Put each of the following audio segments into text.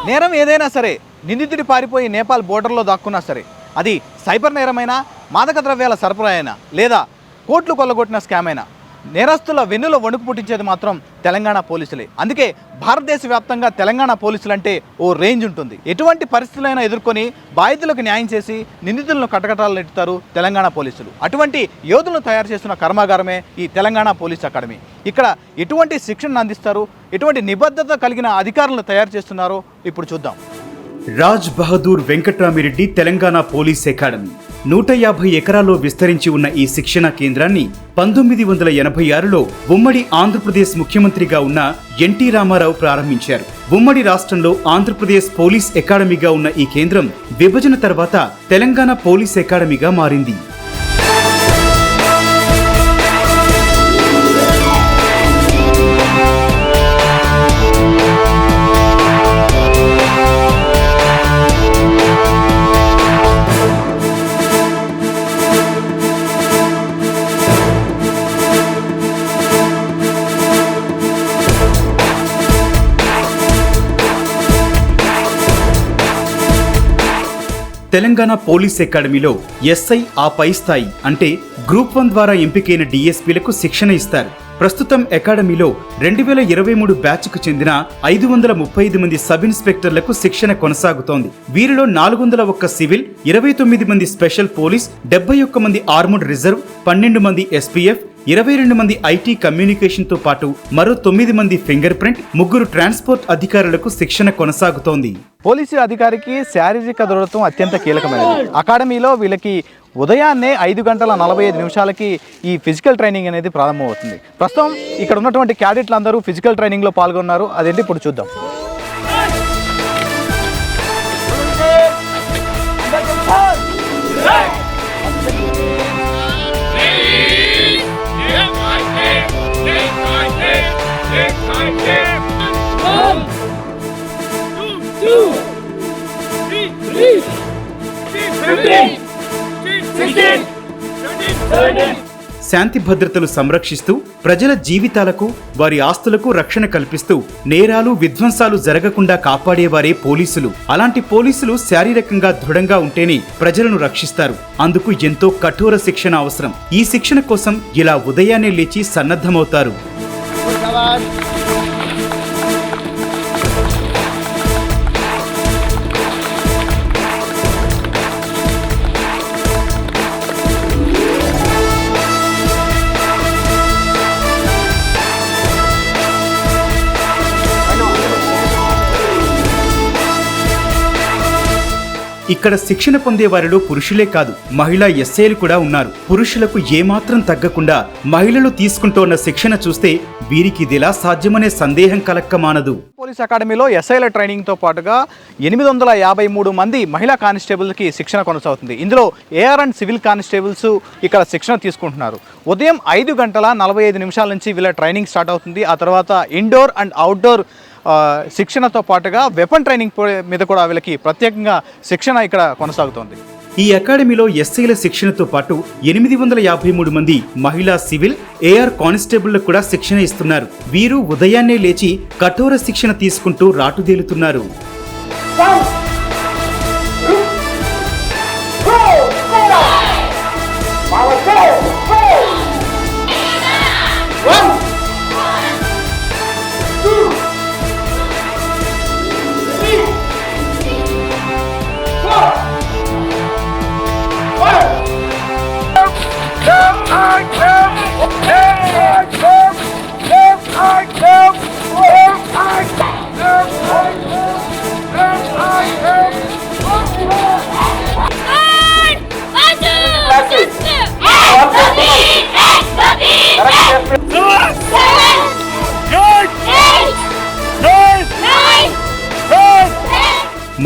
నేరం ఏదైనా సరే, నిందితుడి పారిపోయి నేపాల్ బోర్డర్లో దాక్కున్నా సరే, అది సైబర్ నేరమైనా, మాదక ద్రవ్యాల సరఫరా అయినా, లేదా కోట్లు కొల్లగొట్టిన స్కామ్ అయినా, నేరస్తుల వెన్నులో వణుకు పుట్టించేది మాత్రం తెలంగాణ పోలీసులే. అందుకే భారతదేశ వ్యాప్తంగా తెలంగాణ పోలీసులు అంటే ఓ రేంజ్ ఉంటుంది. ఎటువంటి పరిస్థితులైనా ఎదుర్కొని బాధితులకు న్యాయం చేసి నిందితులను కటకటాలు నెట్టుతారు తెలంగాణ పోలీసులు. అటువంటి యోధులను తయారు చేస్తున్న కర్మాగారమే ఈ తెలంగాణ పోలీస్ అకాడమీ. ఇక్కడ ఎటువంటి శిక్షణ అందిస్తారు, ఎటువంటి నిబద్ధత కలిగిన అధికారులను తయారు చేస్తున్నారో ఇప్పుడు చూద్దాం. రాజ్ బహదూర్ వెంకట్రామిరెడ్డి తెలంగాణ పోలీస్ అకాడమీ 150 ఎకరాల్లో విస్తరించి ఉన్న ఈ శిక్షణా కేంద్రాన్ని 1986లో ఉమ్మడి ఆంధ్రప్రదేశ్ ముఖ్యమంత్రిగా ఉన్న ఎన్టీ రామారావు ప్రారంభించారు. ఉమ్మడి రాష్ట్రంలో ఆంధ్రప్రదేశ్ పోలీస్ అకాడమీగా ఉన్న ఈ కేంద్రం విభజన తర్వాత తెలంగాణ పోలీస్ అకాడమీగా మారింది. తెలంగాణ పోలీస్ అకాడమీలో ఎస్ఐ ఆ పై స్థాయి అంటే గ్రూప్ 1 ద్వారా ఎంపికైన డిఎస్పీలకు శిక్షణ ఇస్తారు. ప్రస్తుతం అకాడమీలో 2023 బ్యాచ్కు చెందిన 535 మంది సబ్ ఇన్స్పెక్టర్లకు శిక్షణ కొనసాగుతోంది. వీరిలో 401 సివిల్, 29 మంది స్పెషల్ పోలీస్, 71 మంది ఆర్మర్డ్ రిజర్వ్, 12 మంది ఎస్పీఎఫ్, 22 మంది ఐటీ కమ్యూనికేషన్తో పాటు మరో 9 మంది ఫింగర్ ప్రింట్, 3 ట్రాన్స్పోర్ట్ అధికారులకు శిక్షణ కొనసాగుతోంది. పోలీసు అధికారికి శారీరక దృఢత్వం అత్యంత కీలకమైనది. అకాడమీలో వీళ్ళకి ఉదయాన్నే 5 గంటల 45 నిమిషాలకి ఈ ఫిజికల్ ట్రైనింగ్ అనేది ప్రారంభమవుతుంది. ప్రస్తుతం ఇక్కడ ఉన్నటువంటి క్యాడెట్లు అందరూ ఫిజికల్ ట్రైనింగ్లో పాల్గొన్నారు. అదేంటి ఇప్పుడు చూద్దాం. శాంతి భద్రతలు సంరక్షిస్తూ ప్రజల జీవితాలకు, వారి ఆస్తులకు రక్షణ కల్పిస్తూ నేరాలు, విధ్వంసాలు జరగకుండా కాపాడేవారే పోలీసులు. అలాంటి పోలీసులు శారీరకంగా దృఢంగా ఉంటేనే ప్రజలను రక్షిస్తారు. అందుకు ఎంతో కఠోర శిక్షణ అవసరం. ఈ శిక్షణ కోసం ఇలా ఉదయాన్నే లేచి సన్నద్ధమవుతారు. ఇక్కడ శిక్షణ పొందే వారిలో పురుషులే కాదు, మహిళా ఎస్ఐలు కూడా ఉన్నారు. పురుషులకు ఏమాత్రం తగ్గకుండా మహిళలు తీసుకుంటోన్న శిక్షణ చూస్తే వీరికి ఇదిలా సాధ్యమనే సందేహం కలక్కమానదు. పోలీస్ అకాడమీలో ఎస్ఐల ట్రైనింగ్తో పాటుగా 853 మంది మహిళా కానిస్టేబుల్కి శిక్షణ కొనసాగుతుంది. ఇందులో ఏఆర్ అండ్ సివిల్ కానిస్టేబుల్స్ ఇక్కడ శిక్షణ తీసుకుంటున్నారు. ఉదయం 5 గంటల 45 నిమిషాల నుంచి వీళ్ళ ట్రైనింగ్ స్టార్ట్ అవుతుంది. ఆ తర్వాత ఇండోర్ అండ్ అవుట్డోర్ శిక్షణతో పాటుగా వెపన్ ట్రైనింగ్ మీద కూడా వీళ్ళకి ప్రత్యేకంగా శిక్షణ ఇక్కడ కొనసాగుతోంది. ఈ అకాడమీలో ఎస్ఐల శిక్షణతో పాటు 853 మంది మహిళా సివిల్, ఏఆర్ కానిస్టేబుళ్లకు కూడా శిక్షణ ఇస్తున్నారు. వీరు ఉదయాన్నే లేచి కఠోర శిక్షణ తీసుకుంటూ రాటుదేలుతున్నారు.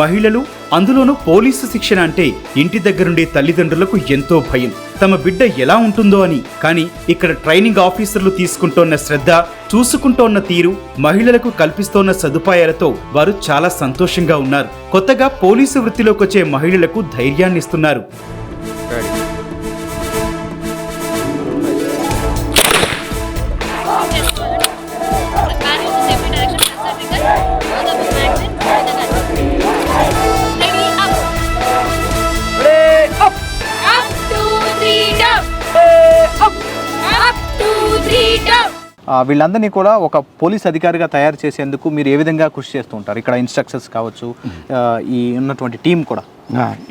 మహిళలు, అందులోనూ పోలీసు శిక్షణ అంటే ఇంటి దగ్గరుండే తల్లిదండ్రులకు ఎంతో భయం, తమ బిడ్డ ఎలా ఉంటుందో అని. కానీ ఇక్కడ ట్రైనింగ్ ఆఫీసర్లు తీసుకుంటోన్న శ్రద్ధ, చూసుకుంటోన్న తీరు, మహిళలకు కల్పిస్తోన్న సదుపాయాలతో వారు చాలా సంతోషంగా ఉన్నారు. కొత్తగా పోలీసు వృత్తిలోకి వచ్చే మహిళలకు ధైర్యాన్నిస్తున్నారు. వీళ్ళందరినీ కూడా ఒక పోలీస్ అధికారిగా తయారు చేసేందుకు మీరు ఏ విధంగా కృషి చేస్తూ ఉంటారు? ఇక్కడ ఇన్స్ట్రక్టర్స్ కావచ్చు, ఈ ఉన్నటువంటి టీం కూడా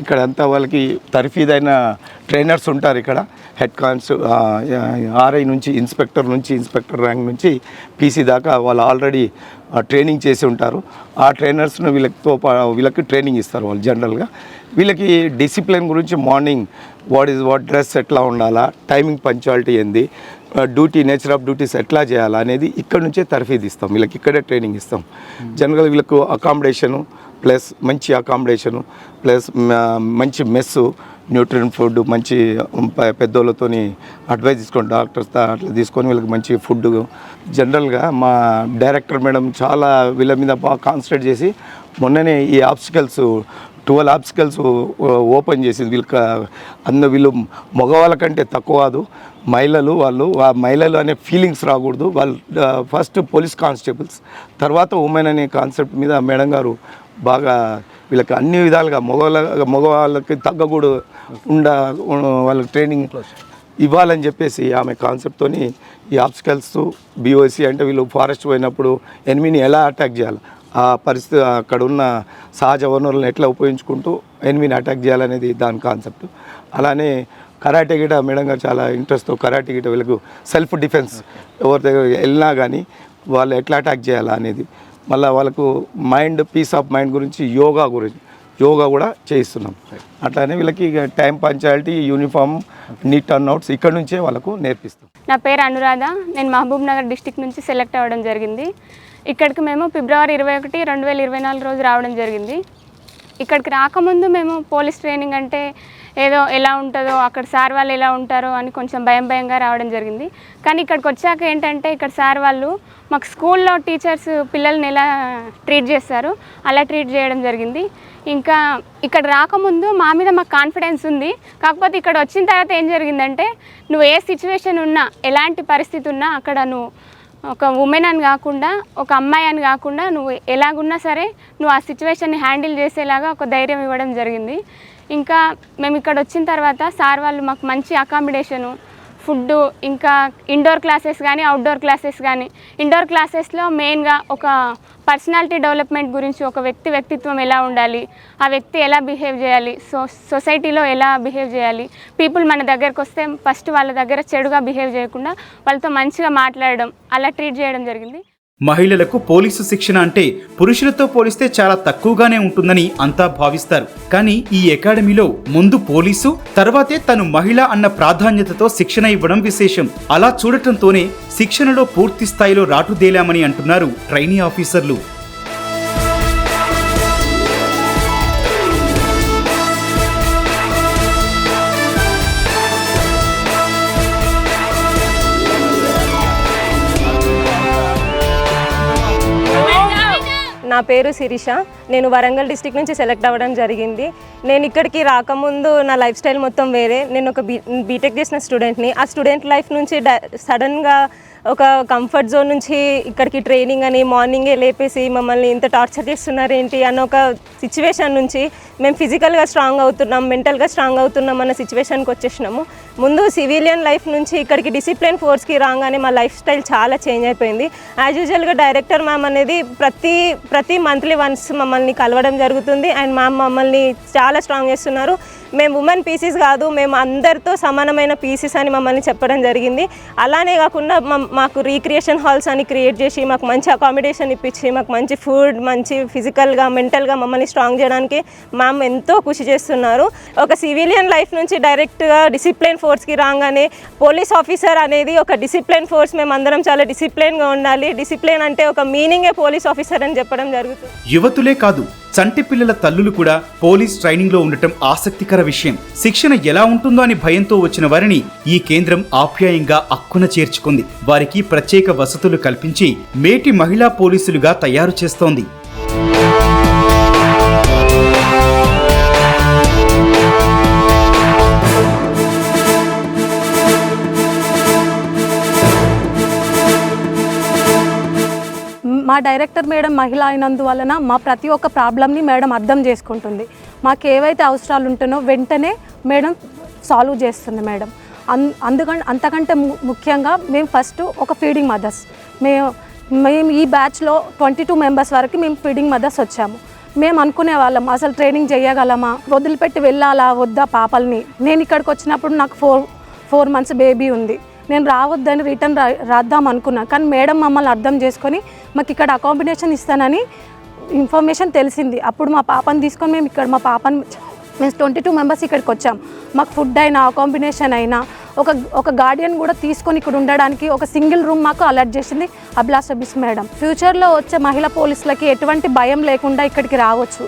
ఇక్కడ అంతా వాళ్ళకి తర్ఫీదైన ట్రైనర్స్ ఉంటారు. ఇక్కడ హెడ్ ఆర్ఐ నుంచి ఇన్స్పెక్టర్ ర్యాంక్ నుంచి పీసీ దాకా వాళ్ళు ఆల్రెడీ ట్రైనింగ్ చేసి ఉంటారు. ఆ ట్రైనర్స్ను వీళ్ళకి ట్రైనింగ్ ఇస్తారు వాళ్ళు. జనరల్గా వీళ్ళకి డిసిప్లిన్ గురించి మార్నింగ్ వాట్ డ్రెస్ ఎట్లా ఉండాలా, టైమింగ్ పంక్చువాలిటీ ఏంది, నేచర్ ఆఫ్ డ్యూటీస్ ఎట్లా చేయాలా అనేది ఇక్కడ నుంచే తర్ఫీదు ఇస్తాం. వీళ్ళకి ఇక్కడే ట్రైనింగ్ ఇస్తాం. జనరల్గా వీళ్ళకు అకామిడేషను ప్లస్ మంచి అకామిడేషను ప్లస్ మంచి మెస్సు, న్యూట్రియం ఫుడ్, మంచి పెద్దోళ్ళతో అడ్వైజ్ తీసుకొని డాక్టర్స్ అట్లా తీసుకొని వీళ్ళకి మంచి ఫుడ్. జనరల్గా మా డైరెక్టర్ మేడం చాలా వీళ్ళ మీద బాగా కాన్సన్ట్రేట్ చేసి మొన్ననే ఈ 12 ఆబ్స్టికల్స్ ఓపెన్ చేసింది. వీళ్ళు మగవాళ్ళ కంటే తక్కువ కాదు, వాళ్ళు ఆ మహిళలు అనే ఫీలింగ్స్ రాకూడదు. వాళ్ళు ఫస్ట్ పోలీస్ కానిస్టేబుల్స్, తర్వాత ఉమెన్ అనే కాన్సెప్ట్ మీద మేడం గారు బాగా వీళ్ళకి అన్ని విధాలుగా మగవాళ్ళకి తగ్గకూడదు వాళ్ళకి ట్రైనింగ్ ఇవ్వాలని చెప్పేసి ఆమె కాన్సెప్ట్తో ఈ ఆబ్స్టికల్స్ బీఓసీ అంటే వీళ్ళు ఫారెస్ట్ పోయినప్పుడు ఎనిమిని ఎలా అటాక్ చేయాలి, ఆ పరిస్థితి అక్కడ ఉన్న సహజ వనరులను ఎట్లా ఉపయోగించుకుంటూ ఎనిమిని అటాక్ చేయాలనేది దాని కాన్సెప్ట్. అలానే కరాటే గిట మేడం గారు చాలా ఇంట్రెస్ట్తో కరాటే గిట వీళ్ళకు సెల్ఫ్ డిఫెన్స్ ఎవరి దగ్గర వెళ్ళినా కానీ వాళ్ళు ఎట్లా అటాక్ చేయాలా అనేది, మళ్ళీ వాళ్ళకు పీస్ ఆఫ్ మైండ్ గురించి యోగా కూడా చేయిస్తున్నాం. అట్లానే వీళ్ళకి టైం పంచాలిటీ, యూనిఫామ్, నీట్ టర్న్అవుట్స్ ఇక్కడ నుంచే వాళ్ళకు నేర్పిస్తాం. నా పేరు అనురాధ. నేను మహబూబ్ నగర్ డిస్టిక్ నుంచి సెలెక్ట్ అవ్వడం జరిగింది. ఇక్కడికి మేము ఫిబ్రవరి 21, 2024 రోజు రావడం జరిగింది. ఇక్కడికి రాకముందు మేము పోలీస్ ట్రైనింగ్ అంటే ఏదో ఎలా ఉంటుందో, అక్కడ సార్ వాళ్ళు ఎలా ఉంటారో అని కొంచెం భయంగా రావడం జరిగింది. కానీ ఇక్కడికి వచ్చాక ఏంటంటే ఇక్కడ సార్ వాళ్ళు మాకు స్కూల్లో టీచర్స్ పిల్లల్ని ఎలా ట్రీట్ చేస్తారు అలా ట్రీట్ చేయడం జరిగింది. ఇంకా ఇక్కడ రాకముందు మా మీద మాకు కాన్ఫిడెన్స్ ఉంది. కాకపోతే ఇక్కడ వచ్చిన తర్వాత ఏం జరిగిందంటే నువ్వు ఏ సిచ్యువేషన్ ఉన్నా, ఎలాంటి పరిస్థితి ఉన్నా అక్కడ నువ్వు ఒక ఉమెన్ అని కాకుండా, ఒక అమ్మాయి అని కాకుండా నువ్వు ఎలాగున్నా సరే నువ్వు ఆ సిచ్యువేషన్ని హ్యాండిల్ చేసేలాగా ఒక ధైర్యం ఇవ్వడం జరిగింది. ఇంకా మేము ఇక్కడ వచ్చిన తర్వాత సార్ వాళ్ళు మాకు మంచి అకామిడేషను, ఫుడ్డు, ఇంకా ఇండోర్ క్లాసెస్ కానీ అవుట్డోర్ క్లాసెస్ కానీ, ఇండోర్ క్లాసెస్లో మెయిన్గా ఒక పర్సనాలిటీ డెవలప్మెంట్ గురించి, ఒక వ్యక్తిత్వం ఎలా ఉండాలి, ఆ వ్యక్తి ఎలా బిహేవ్ చేయాలి, సొసైటీలో ఎలా బిహేవ్ చేయాలి, పీపుల్ మన దగ్గరకు వస్తే ఫస్ట్ వాళ్ళ దగ్గర చెడుగా బిహేవ్ చేయకుండా వాళ్ళతో మంచిగా మాట్లాడడం, అలా ట్రీట్ చేయడం జరిగింది. మహిళలకు పోలీసు శిక్షణ అంటే పురుషులతో పోలిస్తే చాలా తక్కువగానే ఉంటుందని అంతా భావిస్తారు. కానీ ఈ అకాడమీలో ముందు పోలీసు, తర్వాతే తను మహిళ అన్న ప్రాధాన్యతతో శిక్షణ ఇవ్వడం విశేషం. అలా చూడటంతోనే శిక్షణలో పూర్తి స్థాయిలో రాటుదేలామని అంటున్నారు ట్రైనీ ఆఫీసర్లు. నా పేరు శిరీష. నేను వరంగల్ డిస్ట్రిక్ట్ నుంచి సెలెక్ట్ అవ్వడం జరిగింది. నేను ఇక్కడికి రాకముందు నా లైఫ్ స్టైల్ మొత్తం వేరే. నేను ఒక బీటెక్ చేసిన స్టూడెంట్ని. ఆ స్టూడెంట్ లైఫ్ నుంచి సడన్గా ఒక కంఫర్ట్ జోన్ నుంచి ఇక్కడికి ట్రైనింగ్ అని మార్నింగే లేపేసి మమ్మల్ని ఇంత టార్చర్ చేస్తున్నారు ఏంటి అన్న ఒక సిచ్యువేషన్ నుంచి మేము ఫిజికల్గా స్ట్రాంగ్ అవుతున్నాం, మెంటల్గా స్ట్రాంగ్ అవుతున్నాం అన్న సిచ్యువేషన్కి వచ్చేసినాము. ముందు సివిలియన్ లైఫ్ నుంచి ఇక్కడికి డిసిప్లిన్ ఫోర్స్కి రాగానే మా లైఫ్ స్టైల్ చాలా చేంజ్ అయిపోయింది. యాజ్ యూజువల్గా డైరెక్టర్ మ్యామ్ అనేది ప్రతి మంత్లీ వన్స్ మమ్మల్ని కలవడం జరుగుతుంది. అండ్ మ్యామ్ మమ్మల్ని చాలా స్ట్రాంగ్ చేస్తున్నారు. మేము ఉమెన్ పీసెస్ కాదు, మేము అందరితో సమానమైన పీసెస్ అని మమ్మల్ని చెప్పడం జరిగింది. అలానే కాకుండా మాకు రీక్రియేషన్ హాల్స్ అని క్రియేట్ చేసి మాకు మంచి అకామిడేషన్ ఇప్పించి మాకు మంచి ఫుడ్, మంచి ఫిజికల్గా మెంటల్గా మమ్మల్ని స్ట్రాంగ్ చేయడానికి మ్యామ్ ఎంతో కృషి చేస్తున్నారు. ఒక సివిలియన్ లైఫ్ నుంచి డైరెక్ట్గా డిసిప్లిన్ ఫోర్స్కి రాగానే పోలీస్ ఆఫీసర్ అనేది ఒక డిసిప్లిన్ ఫోర్స్. మేము అందరం చాలా డిసిప్లిన్గా ఉండాలి. డిసిప్లిన్ అంటే ఒక మీనింగే పోలీస్ ఆఫీసర్ అని చెప్పడం జరుగుతుంది. యువతులే కాదు, చంటి పిల్లల తల్లులు కూడా పోలీస్ ట్రైనింగ్ లో ఉండటం ఆసక్తికర విషయం. శిక్షణ ఎలా ఉంటుందో అని భయంతో వచ్చిన వారిని ఈ కేంద్రం ఆప్యాయంగా అక్కున చేర్చుకుంది. వారికి ప్రత్యేక వసతులు కల్పించి మేటి మహిళా పోలీసులుగా తయారు చేస్తోంది. మా డైరెక్టర్ మేడం మహిళ అయినందువలన మా ప్రతి ఒక్క ప్రాబ్లమ్ని మేడం అర్థం చేసుకుంటుంది. మాకు ఏవైతే అవసరాలు ఉంటున్నో వెంటనే మేడం సాల్వ్ చేస్తుంది. మేడం అంతకంటే ముఖ్యంగా మేము ఫస్ట్ ఒక ఫీడింగ్ మదర్స్. మేము ఈ బ్యాచ్లో 22 మెంబర్స్ వరకు మేము ఫీడింగ్ మదర్స్ వచ్చాము. మేము అనుకునే వాళ్ళం అసలు ట్రైనింగ్ చేయగలమా, వదిలిపెట్టి వెళ్ళాలా వద్దా పాపల్ని. నేను ఇక్కడికి వచ్చినప్పుడు నాకు 4 months బేబీ ఉంది. నేను రావద్దని రిటర్న్ రాద్దాం అనుకున్నాను. కానీ మేడం మమ్మల్ని అర్థం చేసుకొని మాకు ఇక్కడ అకామిడేషన్ ఇస్తానని ఇన్ఫర్మేషన్ తెలిసింది. అప్పుడు మా పాపని తీసుకొని మేము 22 మెంబర్స్ ఇక్కడికి వచ్చాం. మాకు ఫుడ్ అయినా అకామిడేషన్ అయినా ఒక గార్డియన్ కూడా తీసుకొని ఇక్కడ ఉండడానికి ఒక సింగిల్ రూమ్ మాకు అలాట్ చేసింది అభిలాష బిస్ మేడం. ఫ్యూచర్లో వచ్చే మహిళా పోలీసులకి ఎటువంటి భయం లేకుండా ఇక్కడికి రావచ్చు.